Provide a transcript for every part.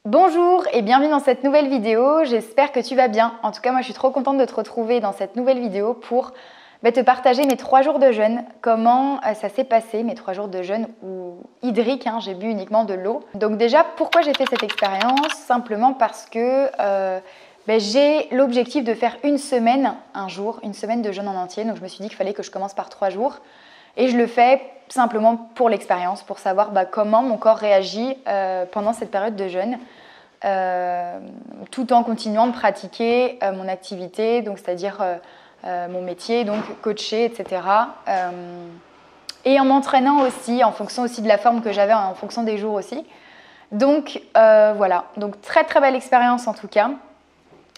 Bonjour et bienvenue dans cette nouvelle vidéo, j'espère que tu vas bien. En tout cas, moi je suis trop contente de te retrouver dans cette nouvelle vidéo pour te partager mes 3 jours de jeûne, comment ça s'est passé, mes 3 jours de jeûne ou hydrique, j'ai bu uniquement de l'eau. Donc déjà, pourquoi j'ai fait cette expérience? Simplement parce que j'ai l'objectif de faire une semaine de jeûne en entier. Donc je me suis dit qu'il fallait que je commence par 3 jours. Et je le fais simplement pour l'expérience, pour savoir comment mon corps réagit pendant cette période de jeûne, tout en continuant de pratiquer mon activité, donc c'est-à-dire mon métier, donc coacher, etc. Et en m'entraînant aussi, en fonction aussi de la forme que j'avais, en fonction des jours aussi. Donc voilà, donc très très belle expérience en tout cas.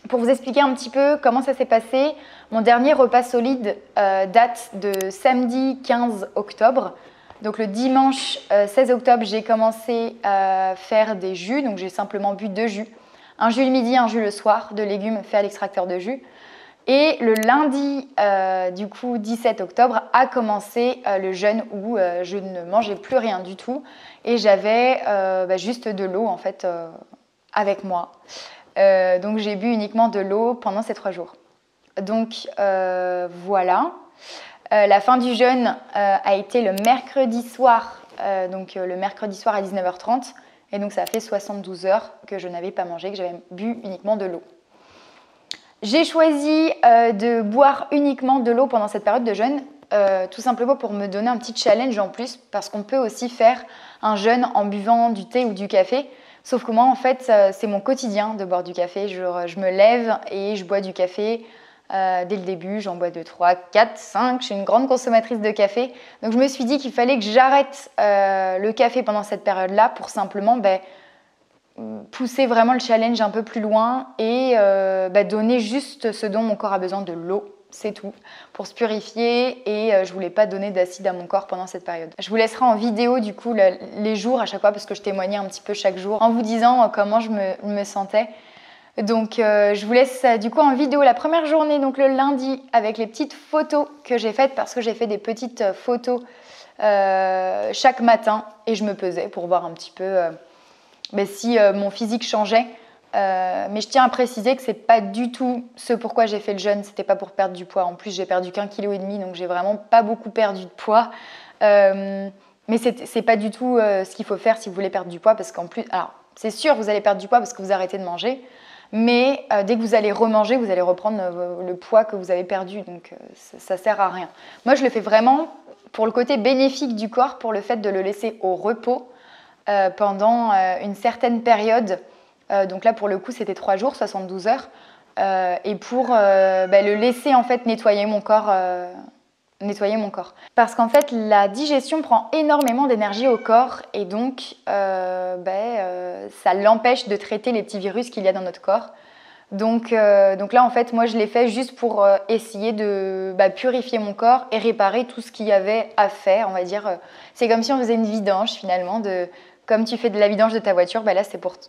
Pour vous expliquer un petit peu comment ça s'est passé, mon dernier repas solide date de samedi 15 octobre. Donc le dimanche 16 octobre, j'ai commencé à faire des jus. Donc j'ai simplement bu 2 jus. Un jus le midi, un jus le soir, de légumes fait à l'extracteur de jus. Et le lundi, du coup 17 octobre, a commencé le jeûne où je ne mangeais plus rien du tout. Et j'avais juste de l'eau en fait avec moi. Donc j'ai bu uniquement de l'eau pendant ces 3 jours. Donc voilà. La fin du jeûne a été le mercredi soir, le mercredi soir à 19h30. Et donc ça a fait 72 heures que je n'avais pas mangé, que j'avais bu uniquement de l'eau. J'ai choisi de boire uniquement de l'eau pendant cette période de jeûne, tout simplement pour me donner un petit challenge en plus, parce qu'on peut aussi faire un jeûne en buvant du thé ou du café. Sauf que moi, en fait, c'est mon quotidien de boire du café. Je me lève et je bois du café dès le début. J'en bois 2, 3, 4, 5. Je suis une grande consommatrice de café. Donc, je me suis dit qu'il fallait que j'arrête le café pendant cette période-là pour simplement pousser vraiment le challenge un peu plus loin et donner juste ce dont mon corps a besoin, de l'eau. C'est tout, pour se purifier et je voulais pas donner d'acide à mon corps pendant cette période. Je vous laisserai en vidéo du coup les jours à chaque fois parce que je témoignais un petit peu chaque jour en vous disant comment je me sentais. Donc je vous laisse du coup en vidéo la première journée, donc le lundi, avec les petites photos que j'ai faites parce que j'ai fait des petites photos chaque matin et je me pesais pour voir un petit peu si mon physique changeait. Mais je tiens à préciser que c'est pas du tout ce pourquoi j'ai fait le jeûne, c'était pas pour perdre du poids. En plus, j'ai perdu qu'1,5 kg, donc j'ai vraiment pas beaucoup perdu de poids. Mais c'est pas du tout ce qu'il faut faire si vous voulez perdre du poids, parce qu'en plus, alors c'est sûr, vous allez perdre du poids parce que vous arrêtez de manger, mais dès que vous allez remanger, vous allez reprendre le poids que vous avez perdu, donc ça sert à rien. Moi, je le fais vraiment pour le côté bénéfique du corps, pour le fait de le laisser au repos pendant une certaine période. Donc là, pour le coup, c'était 3 jours, 72 heures. Et pour le laisser en fait nettoyer mon corps. Parce qu'en fait, la digestion prend énormément d'énergie au corps et donc ça l'empêche de traiter les petits virus qu'il y a dans notre corps. Donc là, en fait, moi, je l'ai fait juste pour essayer de purifier mon corps et réparer tout ce qu'il y avait à faire, on va dire. C'est comme si on faisait une vidange finalement comme tu fais de la vidange de ta voiture, là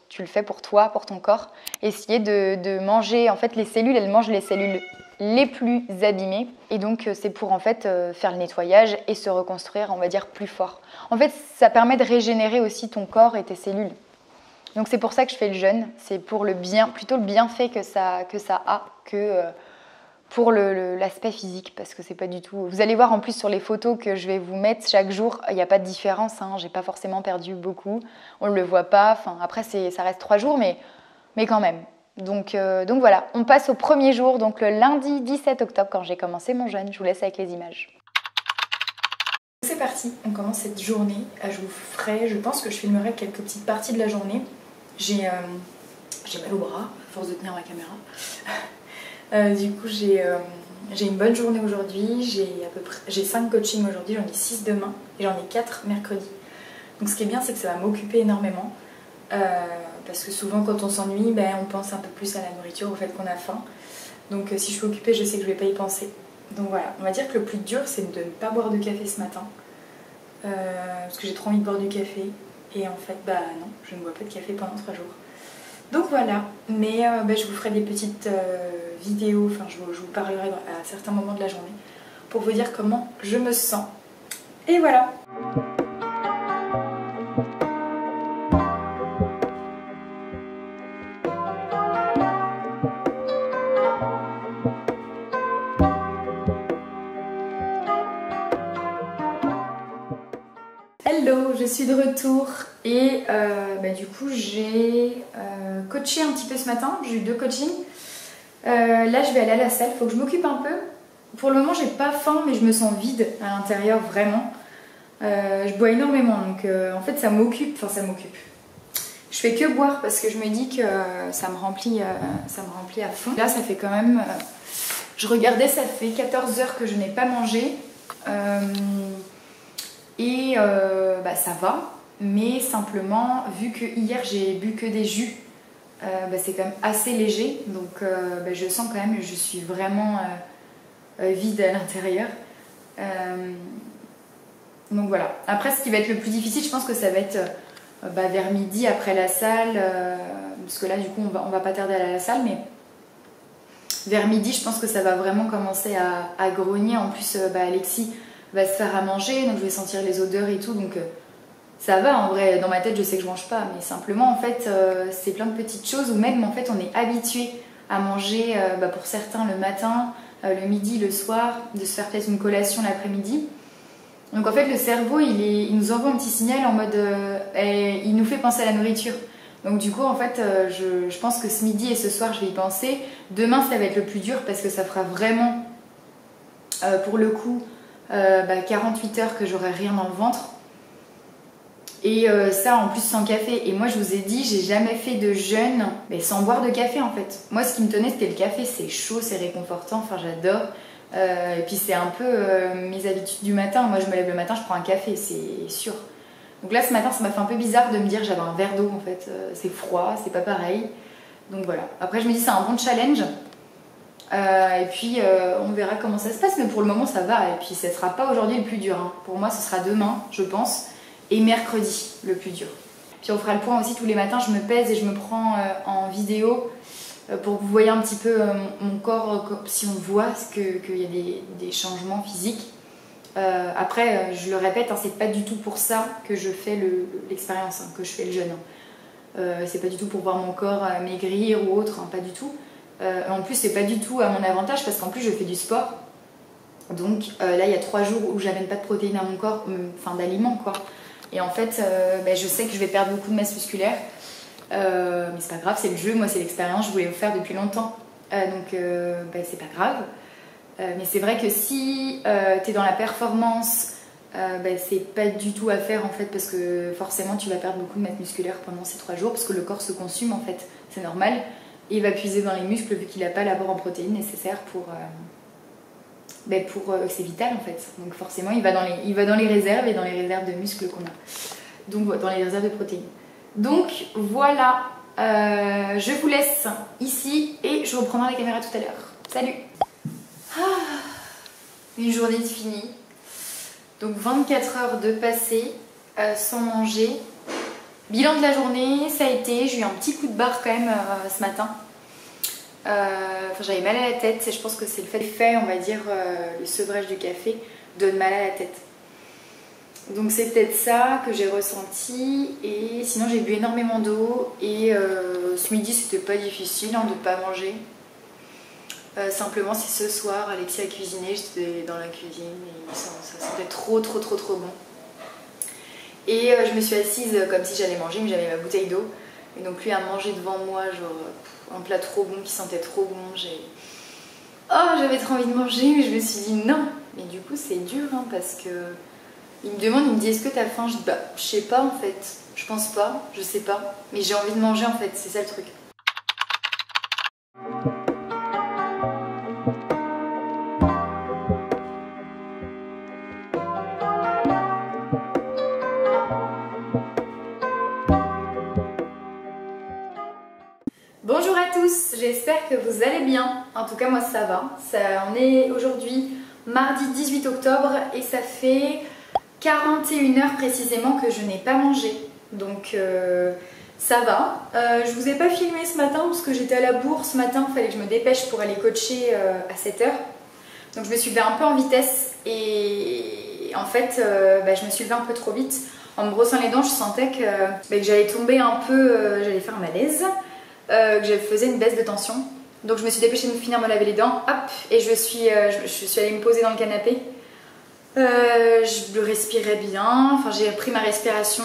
tu le fais pour toi, pour ton corps. Essayer de manger, en fait les cellules, elles mangent les cellules les plus abîmées. Et donc c'est pour en fait faire le nettoyage et se reconstruire, on va dire, plus fort. En fait, ça permet de régénérer aussi ton corps et tes cellules. Donc c'est pour ça que je fais le jeûne, c'est pour plutôt le bienfait que ça a que pour l'aspect physique, parce que c'est pas du tout... Vous allez voir en plus sur les photos que je vais vous mettre chaque jour, il n'y a pas de différence, j'ai pas forcément perdu beaucoup, on ne le voit pas, après ça reste 3 jours, mais quand même. Donc voilà, on passe au premier jour, donc le lundi 17 octobre, quand j'ai commencé mon jeûne. Je vous laisse avec les images. C'est parti, on commence cette journée. Je pense que je filmerai quelques petites parties de la journée. J'ai mal au bras, à force de tenir ma caméra. Du coup, j'ai une bonne journée aujourd'hui. J'ai 5 coachings aujourd'hui, j'en ai 6 demain et j'en ai 4 mercredi. Donc ce qui est bien, c'est que ça va m'occuper énormément. Parce que souvent, quand on s'ennuie, on pense un peu plus à la nourriture, au fait qu'on a faim. Donc si je suis occupée, je sais que je ne vais pas y penser. Donc voilà, on va dire que le plus dur, c'est de ne pas boire de café ce matin. Parce que j'ai trop envie de boire du café. Et en fait, non, je ne bois pas de café pendant 3 jours. Donc voilà, mais je vous ferai des petites vidéos, je vous parlerai à certains moments de la journée pour vous dire comment je me sens. Et voilà. suis de retour et du coup j'ai coaché un petit peu ce matin, j'ai eu 2 coachings. Là je vais aller à la salle, il faut que je m'occupe un peu. Pour le moment j'ai pas faim mais je me sens vide à l'intérieur vraiment. Je bois énormément donc en fait ça m'occupe, enfin ça m'occupe. Je fais que boire parce que je me dis que ça me remplit à fond. Là ça fait quand même, je regardais, ça fait 14 heures que je n'ai pas mangé. Ça va, mais simplement vu que hier j'ai bu que des jus, c'est quand même assez léger, donc je sens quand même que je suis vraiment vide à l'intérieur. Donc voilà. Après ce qui va être le plus difficile, je pense que ça va être vers midi après la salle, parce que là du coup on va pas tarder à aller à la salle, mais vers midi je pense que ça va vraiment commencer à grogner. En plus Alexis va se faire à manger, donc je vais sentir les odeurs et tout, donc ça va en vrai. Dans ma tête je sais que je mange pas, mais simplement en fait c'est plein de petites choses où même en fait on est habitué à manger pour certains le matin, le midi, le soir, de se faire peut-être une collation l'après-midi. Donc en fait le cerveau il nous envoie un petit signal en mode il nous fait penser à la nourriture. Donc du coup en fait je pense que ce midi et ce soir je vais y penser. Demain ça va être le plus dur parce que ça fera vraiment pour le coup 48 heures que j'aurai rien dans le ventre. Et ça en plus sans café. Et moi je vous ai dit, j'ai jamais fait de jeûne sans boire de café en fait. Moi ce qui me tenait c'était le café, c'est chaud, c'est réconfortant, enfin j'adore. Et puis c'est un peu mes habitudes du matin. Moi je me lève le matin, je prends un café, c'est sûr. Donc là ce matin ça m'a fait un peu bizarre de me dire j'avais un verre d'eau en fait. C'est froid, c'est pas pareil. Donc voilà. Après je me dis c'est un bon challenge. Et puis on verra comment ça se passe, mais pour le moment ça va. Et puis ça sera pas aujourd'hui le plus dur, hein. Pour moi ce sera demain je pense, et mercredi le plus dur. Puis on fera le point aussi tous les matins, je me pèse et je me prends en vidéo pour que vous voyez un petit peu mon corps, si on voit qu'il y a des changements physiques. Après je le répète, hein, c'est pas du tout pour ça que je fais l'expérience, hein, que je fais le jeûne, hein. C'est pas du tout pour voir mon corps maigrir ou autre, hein, pas du tout. En plus c'est pas du tout à mon avantage parce qu'en plus je fais du sport, donc là il y a 3 jours où j'amène pas de protéines à mon corps, enfin d'aliments quoi, et en fait je sais que je vais perdre beaucoup de masse musculaire, mais c'est pas grave, c'est le jeu, moi c'est l'expérience, je voulais le faire depuis longtemps, donc c'est pas grave, mais c'est vrai que si t'es dans la performance, c'est pas du tout à faire en fait, parce que forcément tu vas perdre beaucoup de masse musculaire pendant ces 3 jours parce que le corps se consume en fait, c'est normal. Et il va puiser dans les muscles vu qu'il n'a pas l'apport en protéines nécessaire pour c'est vital en fait. Donc forcément il va dans les réserves et dans les réserves de muscles qu'on a. Donc dans les réserves de protéines. Donc voilà, je vous laisse ici et je reprendrai la caméra tout à l'heure. Salut. Une journée de finie. Donc 24 heures de passé sans manger. Bilan de la journée, ça a été, j'ai eu un petit coup de barre quand même ce matin. J'avais mal à la tête, je pense que c'est le fait, on va dire, le sevrage du café donne mal à la tête. Donc c'est peut-être ça que j'ai ressenti, et sinon j'ai bu énormément d'eau, et ce midi c'était pas difficile de ne pas manger. Simplement si ce soir Alexis a cuisiné, j'étais dans la cuisine, et ça c'était trop bon. Et je me suis assise comme si j'allais manger, mais j'avais ma bouteille d'eau. Et donc lui a mangé devant moi, genre un plat trop bon, qui sentait trop bon. J'avais trop envie de manger, mais je me suis dit non. Mais du coup c'est dur, hein, parce que il me demande, il me dit est-ce que t'as faim? Je dis je sais pas en fait, je pense pas, je sais pas. Mais j'ai envie de manger en fait, c'est ça le truc. Bonjour à tous, j'espère que vous allez bien. En tout cas moi ça va. On est aujourd'hui mardi 18 octobre et ça fait 41 heures précisément que je n'ai pas mangé. Donc ça va. Je vous ai pas filmé ce matin parce que j'étais à la bourse ce matin, il fallait que je me dépêche pour aller coacher à 7 heures. Donc je me suis levée un peu en vitesse et en fait je me suis levée un peu trop vite. En me brossant les dents je sentais que j'allais tomber un peu, j'allais faire un malaise. Que je faisais une baisse de tension, donc je me suis dépêchée de finir de me laver les dents, hop, et je suis allée me poser dans le canapé Je respirais bien, enfin j'ai appris ma respiration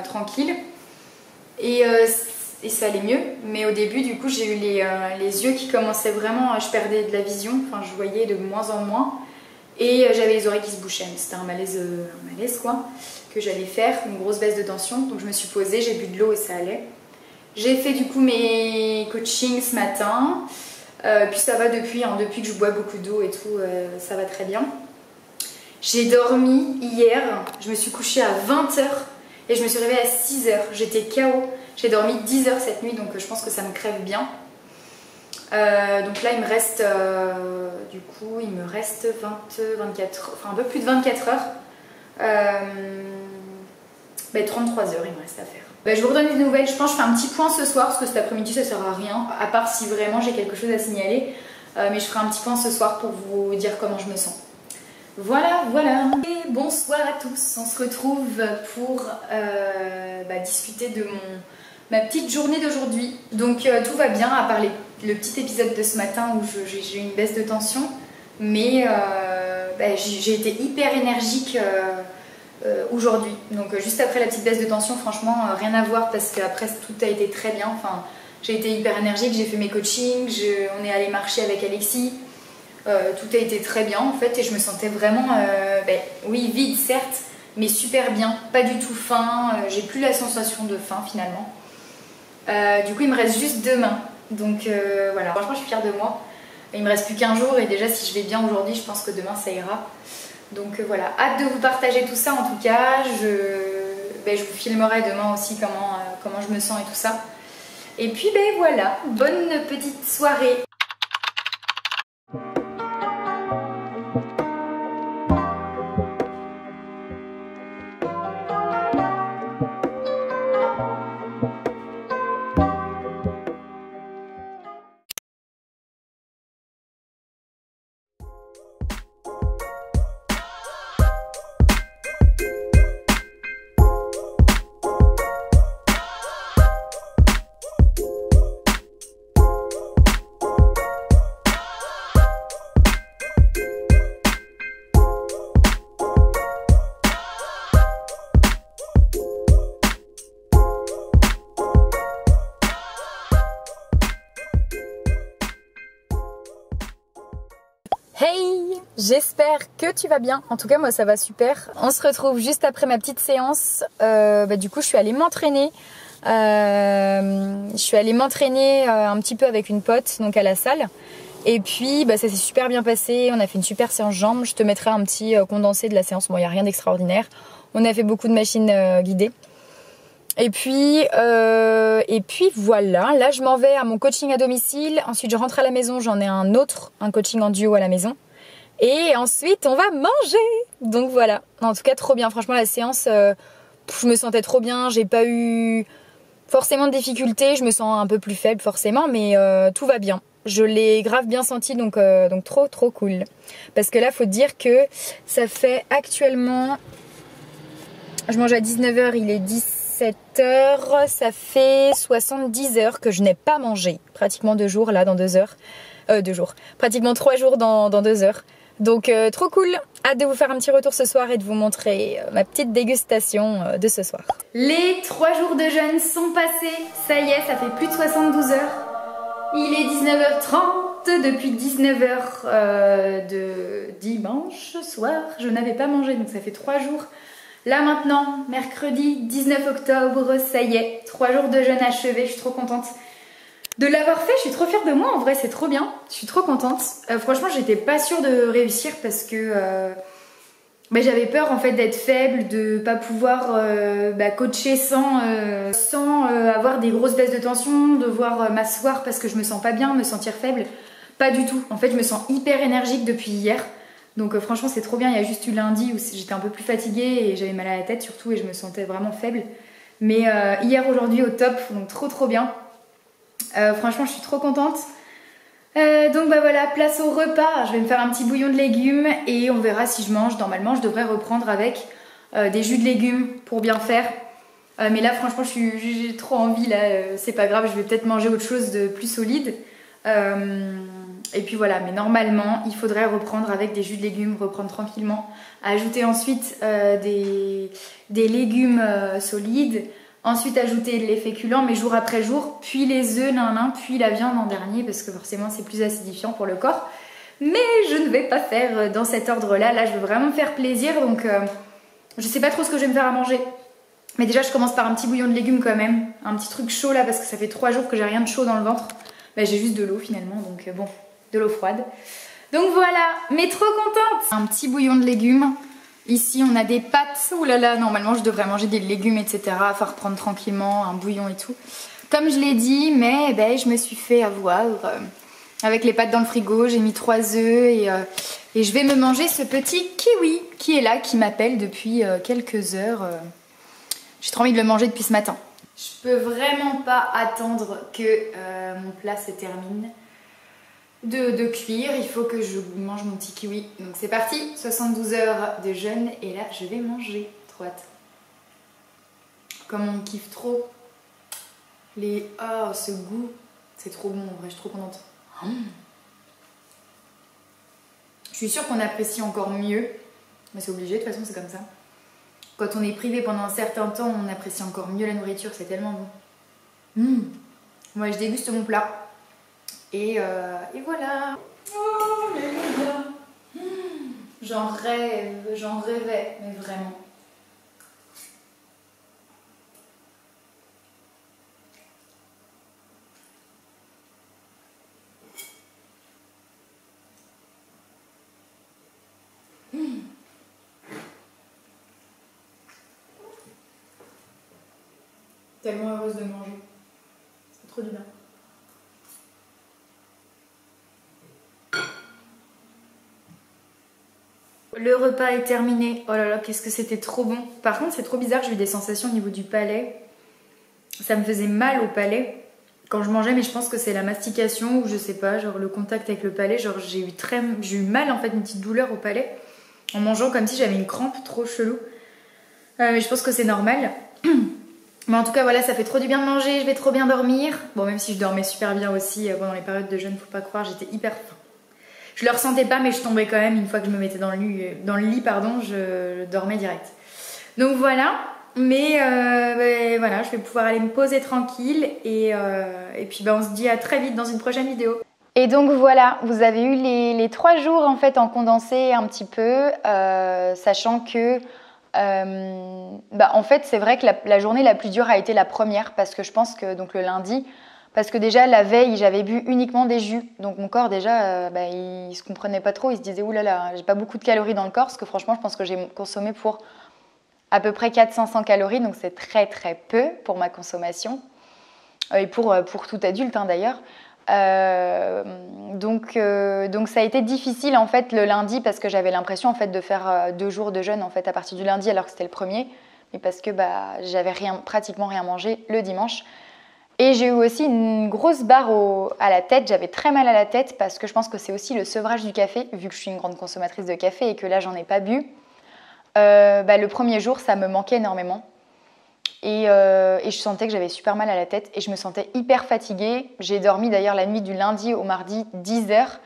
tranquille et ça allait mieux. Mais au début du coup j'ai eu les yeux qui commençaient vraiment, je perdais de la vision, enfin je voyais de moins en moins et j'avais les oreilles qui se bouchaient. C'était un malaise quoi, que j'allais faire, une grosse baisse de tension. Donc je me suis posée, j'ai bu de l'eau et ça allait. J'ai fait du coup mes coachings ce matin, puis ça va depuis, hein, depuis que je bois beaucoup d'eau et tout, ça va très bien. J'ai dormi hier, je me suis couchée à 20 h et je me suis réveillée à 6 h. J'étais KO. J'ai dormi 10 h cette nuit, donc je pense que ça me crève bien. Donc là, il me reste, du coup, il me reste 24, enfin un peu plus de 24 heures. 33 heures, il me reste à faire. Je vous redonne des nouvelles. Je pense que je fais un petit point ce soir, parce que cet après-midi, ça sert à rien, à part si vraiment j'ai quelque chose à signaler. Mais je ferai un petit point ce soir pour vous dire comment je me sens. Voilà, voilà. Et bonsoir à tous. On se retrouve pour discuter de ma petite journée d'aujourd'hui. Donc tout va bien, à part le petit épisode de ce matin où j'ai eu une baisse de tension. Mais j'ai été hyper énergique aujourd'hui. Donc juste après la petite baisse de tension, franchement, rien à voir parce qu'après tout a été très bien. Enfin, j'ai été hyper énergique, j'ai fait mes coachings, on est allé marcher avec Alexis. Tout a été très bien en fait et je me sentais vraiment, oui, vide certes, mais super bien, pas du tout faim, j'ai plus la sensation de faim finalement. Du coup il me reste juste demain, donc voilà, franchement je suis fière de moi. Il me reste plus qu'un jour et déjà si je vais bien aujourd'hui, je pense que demain ça ira. Donc voilà, hâte de vous partager tout ça en tout cas, je vous filmerai demain aussi comment je me sens et tout ça. Et puis voilà, bonne petite soirée. Hey, j'espère que tu vas bien. En tout cas, moi, ça va super. On se retrouve juste après ma petite séance. Du coup, je suis allée m'entraîner. Un petit peu avec une pote, donc à la salle. Et puis, ça s'est super bien passé. On a fait une super séance jambes. Je te mettrai un petit condensé de la séance. Bon, il n'y a rien d'extraordinaire. On a fait beaucoup de machines guidées. Et puis voilà, là je m'en vais à mon coaching à domicile, ensuite je rentre à la maison, j'en ai un coaching en duo à la maison. Et ensuite on va manger. Donc voilà, en tout cas trop bien, franchement la séance, je me sentais trop bien, j'ai pas eu forcément de difficultés, je me sens un peu plus faible forcément, mais tout va bien. Je l'ai grave bien senti, donc trop cool. Parce que là faut dire que ça fait actuellement, je mange à 19 h, il est 17 h, ça fait 70 heures que je n'ai pas mangé. Pratiquement 2 jours là dans 2 heures. Pratiquement 3 jours dans 2 heures. Donc trop cool. Hâte de vous faire un petit retour ce soir et de vous montrer ma petite dégustation de ce soir. Les 3 jours de jeûne sont passés. Ça y est, ça fait plus de 72 heures. Il est 19 h 30. Depuis 19 h de dimanche soir, je n'avais pas mangé. Donc ça fait 3 jours. Là maintenant, mercredi 19 octobre, ça y est, 3 jours de jeûne achevés, je suis trop contente de l'avoir fait, je suis trop fière de moi, en vrai c'est trop bien, je suis trop contente. Franchement j'étais pas sûre de réussir parce que j'avais peur en fait d'être faible, de pas pouvoir coacher sans avoir des grosses baisses de tension, devoir m'asseoir parce que je me sens pas bien, me sentir faible. Pas du tout, en fait je me sens hyper énergique depuis hier. Donc franchement c'est trop bien, il y a juste eu lundi où j'étais un peu plus fatiguée et j'avais mal à la tête surtout et je me sentais vraiment faible. Mais hier, aujourd'hui au top, donc trop bien. Franchement je suis trop contente. Donc voilà, place au repas, je vais me faire un petit bouillon de légumes et on verra si je mange. Normalement je devrais reprendre avec des jus de légumes pour bien faire. Mais là franchement j'ai trop envie là, c'est pas grave, je vais peut-être manger autre chose de plus solide. Et puis voilà, mais normalement, il faudrait reprendre avec des jus de légumes, reprendre tranquillement. Ajouter ensuite des légumes solides. Ensuite, ajouter les féculents, mais jour après jour. Puis les œufs, puis la viande en dernier, parce que forcément, c'est plus acidifiant pour le corps. Mais je ne vais pas faire dans cet ordre-là. Là, je veux vraiment me faire plaisir. Donc, je sais pas trop ce que je vais me faire à manger. Mais déjà, je commence par un petit bouillon de légumes quand même. Un petit truc chaud là, parce que ça fait 3 jours que j'ai rien de chaud dans le ventre. Bah, j'ai juste de l'eau finalement, donc bon, de l'eau froide. Donc voilà, mais trop contente. Un petit bouillon de légumes. Ici, on a des pâtes. Ouh là là, normalement, je devrais manger des légumes, etc. Enfin, reprendre tranquillement, un bouillon et tout. Comme je l'ai dit, mais ben, je me suis fait avoir avec les pâtes dans le frigo. J'ai mis 3 œufs et je vais me manger ce petit kiwi qui est là, qui m'appelle depuis quelques heures. J'ai trop envie de le manger depuis ce matin. Je peux vraiment pas attendre que mon plat se termine de cuire. Il faut que je mange mon petit kiwi. Donc c'est parti, 72 heures de jeûne et là je vais manger. Trop hâte. Comme on kiffe trop oh, ce goût, c'est trop bon en vrai, je suis trop contente. Je suis sûre qu'on apprécie encore mieux, mais c'est obligé, de toute façon c'est comme ça. Quand on est privé pendant un certain temps, on apprécie encore mieux la nourriture, c'est tellement bon. Moi, je déguste mon plat. Et voilà. Oh, alléluia. J'en rêve, j'en rêvais, mais vraiment. Tellement heureuse de manger. C'est trop du bien. Le repas est terminé. Oh là là, qu'est-ce que c'était trop bon. Par contre, c'est trop bizarre, j'ai eu des sensations au niveau du palais. Ça me faisait mal au palais quand je mangeais, mais je pense que c'est la mastication ou je sais pas, genre le contact avec le palais. Genre j'ai eu mal en fait, une petite douleur au palais en mangeant comme si j'avais une crampe, trop chelou. Mais je pense que c'est normal. Mais en tout cas, voilà, ça fait trop du bien de manger, je vais trop bien dormir. Bon, même si je dormais super bien aussi pendant les périodes de jeûne, faut pas croire, j'étais hyper faim. Je le ressentais pas, mais je tombais quand même. Une fois que je me mettais dans le lit, je dormais direct. Donc voilà, mais voilà, je vais pouvoir aller me poser tranquille. Et puis on se dit à très vite dans une prochaine vidéo. Et donc voilà, vous avez eu les 3 jours en fait en condensé un petit peu, sachant que en fait c'est vrai que la journée la plus dure a été la première, parce que je pense que donc le lundi, parce que déjà la veille j'avais bu uniquement des jus, donc mon corps déjà il se comprenait pas trop, il se disait oulala, j'ai pas beaucoup de calories dans le corps, parce que franchement je pense que j'ai consommé pour à peu près 400-500 calories, donc c'est très très peu pour ma consommation et pour tout adulte hein, d'ailleurs. Donc ça a été difficile en fait le lundi, parce que j'avais l'impression en fait de faire 2 jours de jeûne en fait à partir du lundi, alors que c'était le premier, mais parce que j'avais pratiquement rien mangé le dimanche. Et j'ai eu aussi une grosse barre à la tête, j'avais très mal à la tête, parce que je pense que c'est aussi le sevrage du café, vu que je suis une grande consommatrice de café et que là j'en ai pas bu. Le premier jour ça me manquait énormément. Et je sentais que j'avais super mal à la tête et je me sentais hyper fatiguée. J'ai dormi d'ailleurs la nuit du lundi au mardi 10 heures.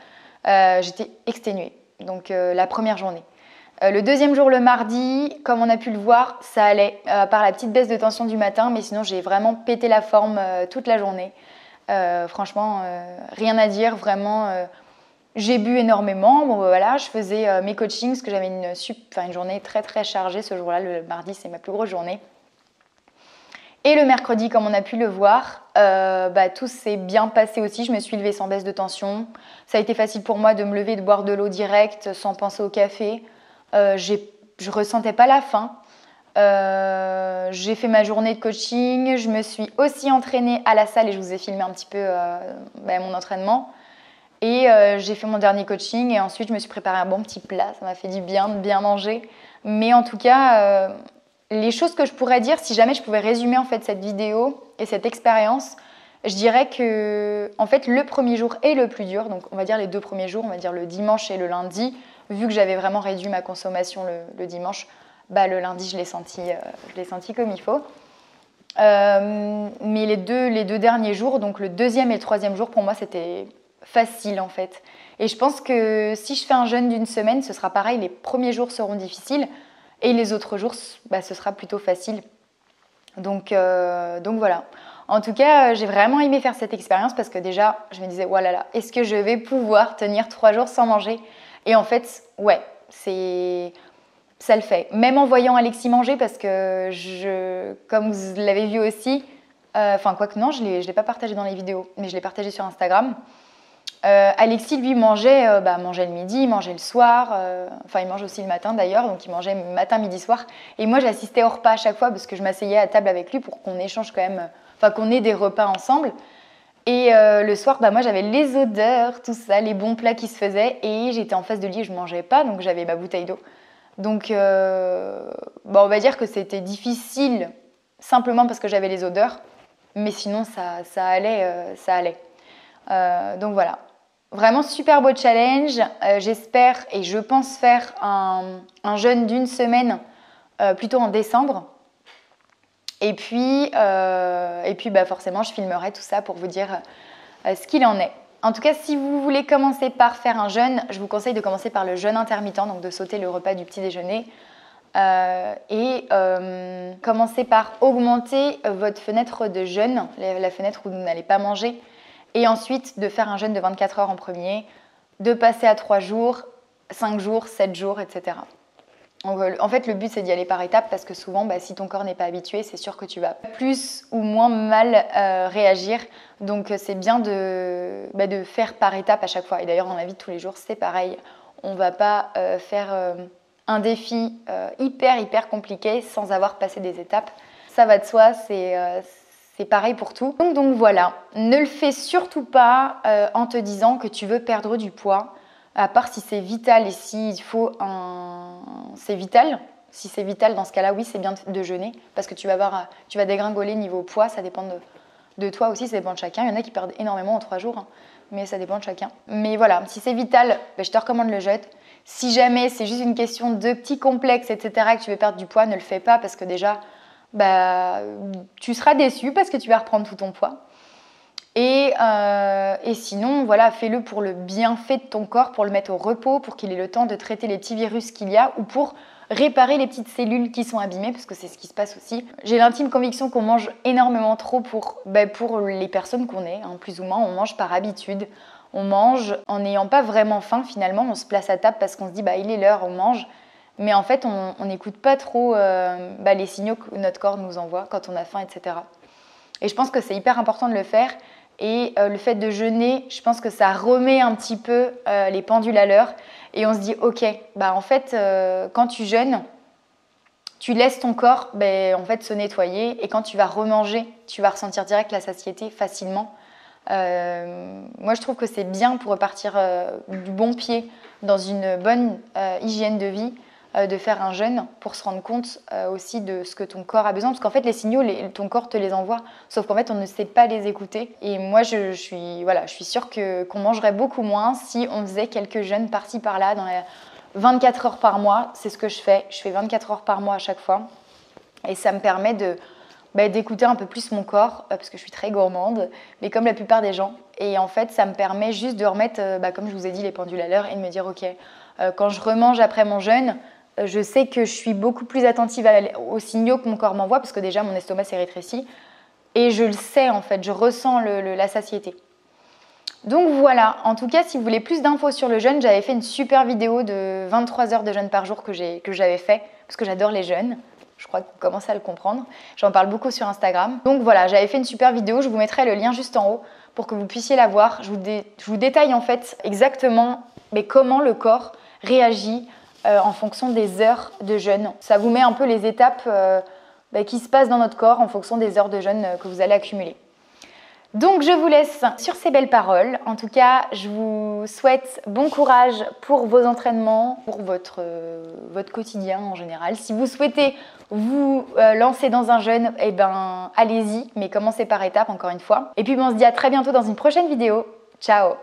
J'étais exténuée, donc la première journée. Le deuxième jour, le mardi, comme on a pu le voir, ça allait, à part la petite baisse de tension du matin, mais sinon j'ai vraiment pété la forme toute la journée. Franchement, rien à dire, vraiment. J'ai bu énormément. Bon, voilà, je faisais mes coachings, parce que j'avais une journée très très chargée ce jour-là. Le mardi, c'est ma plus grosse journée. Et le mercredi, comme on a pu le voir, tout s'est bien passé aussi. Je me suis levée sans baisse de tension. Ça a été facile pour moi de me lever et de boire de l'eau directe sans penser au café. Je ressentais pas la faim. J'ai fait ma journée de coaching. Je me suis aussi entraînée à la salle et je vous ai filmé un petit peu mon entraînement. Et j'ai fait mon dernier coaching et ensuite je me suis préparé un bon petit plat. Ça m'a fait du bien de bien manger. Mais en tout cas... les choses que je pourrais dire, si jamais je pouvais résumer en fait cette vidéo et cette expérience, je dirais que en fait le premier jour est le plus dur, donc on va dire les 2 premiers jours, on va dire le dimanche et le lundi, vu que j'avais vraiment réduit ma consommation le dimanche, le lundi je l'ai senti comme il faut. Mais les deux derniers jours, donc le 2e et le 3e jour, pour moi c'était facile en fait. Et je pense que si je fais un jeûne d'une semaine, ce sera pareil, les premiers jours seront difficiles et les autres jours, ce sera plutôt facile. Donc voilà. En tout cas, j'ai vraiment aimé faire cette expérience parce que déjà, je me disais, oh là là, est-ce que je vais pouvoir tenir 3 jours sans manger? Et en fait, ouais, ça le fait. Même en voyant Alexis manger, parce que comme vous l'avez vu aussi, quoique non, je ne l'ai pas partagé dans les vidéos, mais je l'ai partagé sur Instagram. Alexis, lui, mangeait le midi, il mangeait le soir, il mange aussi le matin d'ailleurs, donc il mangeait matin, midi, soir. Et moi, j'assistais au repas à chaque fois parce que je m'asseyais à table avec lui pour qu'on échange quand même, qu'on ait des repas ensemble. Et le soir, moi, j'avais les odeurs, tout ça, les bons plats qui se faisaient, et j'étais en face de lui et je ne mangeais pas, donc j'avais ma bouteille d'eau. Donc, on va dire que c'était difficile simplement parce que j'avais les odeurs, mais sinon, ça allait. Donc voilà. Vraiment super beau challenge. J'espère et je pense faire un jeûne d'une semaine plutôt en décembre. Et puis forcément, je filmerai tout ça pour vous dire ce qu'il en est. En tout cas, si vous voulez commencer par faire un jeûne, je vous conseille de commencer par le jeûne intermittent, donc de sauter le repas du petit déjeuner. Commencer par augmenter votre fenêtre de jeûne, la fenêtre où vous n'allez pas manger. Et ensuite, de faire un jeûne de 24 heures en premier, de passer à 3 jours, 5 jours, 7 jours, etc. Donc, en fait, le but, c'est d'y aller par étapes parce que souvent, si ton corps n'est pas habitué, c'est sûr que tu vas plus ou moins mal réagir. Donc, c'est bien de faire par étapes à chaque fois. Et d'ailleurs, dans la vie de tous les jours, c'est pareil. On ne va pas faire un défi hyper compliqué sans avoir passé des étapes. Ça va de soi, c'est pareil pour tout. Donc voilà, ne le fais surtout pas en te disant que tu veux perdre du poids, à part si c'est vital et s'il faut c'est vital. Si c'est vital, dans ce cas-là, oui, c'est bien de jeûner parce que tu vas dégringoler niveau poids, ça dépend de toi aussi, ça dépend de chacun. Il y en a qui perdent énormément en 3 jours, mais ça dépend de chacun. Mais voilà, si c'est vital, je te recommande le jeûne. Si jamais c'est juste une question de petits complexes, etc., que tu veux perdre du poids, ne le fais pas parce que déjà, tu seras déçu parce que tu vas reprendre tout ton poids. Et sinon, voilà, fais-le pour le bienfait de ton corps, pour le mettre au repos, pour qu'il ait le temps de traiter les petits virus qu'il y a ou pour réparer les petites cellules qui sont abîmées, parce que c'est ce qui se passe aussi. J'ai l'intime conviction qu'on mange énormément trop pour les personnes qu'on est, plus ou moins. On mange par habitude. On mange en n'ayant pas vraiment faim finalement. On se place à table parce qu'on se dit il est l'heure, on mange. Mais en fait, on n'écoute pas trop les signaux que notre corps nous envoie quand on a faim, etc. Et je pense que c'est hyper important de le faire. Et le fait de jeûner, je pense que ça remet un petit peu les pendules à l'heure. Et on se dit, ok, en fait, quand tu jeûnes, tu laisses ton corps se nettoyer. Et quand tu vas remanger, tu vas ressentir direct la satiété facilement. Moi, je trouve que c'est bien pour repartir du bon pied dans une bonne hygiène de vie. De faire un jeûne pour se rendre compte aussi de ce que ton corps a besoin. Parce qu'en fait, les signaux, ton corps te les envoie, sauf qu'en fait, on ne sait pas les écouter. Et moi, je suis sûre qu'on mangerait beaucoup moins si on faisait quelques jeûnes par-ci, par-là, dans les 24 heures par mois. C'est ce que je fais. Je fais 24 heures par mois à chaque fois. Et ça me permet d'écouter un peu plus mon corps, parce que je suis très gourmande, mais comme la plupart des gens. Et en fait, ça me permet juste de remettre, comme je vous ai dit, les pendules à l'heure et de me dire, ok, quand je remange après mon jeûne, je sais que je suis beaucoup plus attentive aux signaux que mon corps m'envoie parce que déjà mon estomac s'est rétréci et je le sais en fait, je ressens la satiété. Donc voilà, en tout cas si vous voulez plus d'infos sur le jeûne, j'avais fait une super vidéo de 23 heures de jeûne par jour que j'avais fait parce que j'adore les jeûnes. Je crois que vous commencez à le comprendre. J'en parle beaucoup sur Instagram. Donc voilà, j'avais fait une super vidéo, je vous mettrai le lien juste en haut pour que vous puissiez la voir. Je vous détaille en fait exactement comment le corps réagit en fonction des heures de jeûne. Ça vous met un peu les étapes qui se passent dans notre corps en fonction des heures de jeûne que vous allez accumuler. Donc je vous laisse sur ces belles paroles. En tout cas, je vous souhaite bon courage pour vos entraînements, pour votre quotidien en général. Si vous souhaitez vous lancer dans un jeûne, allez-y, mais commencez par étapes encore une fois. Et puis on se dit à très bientôt dans une prochaine vidéo. Ciao!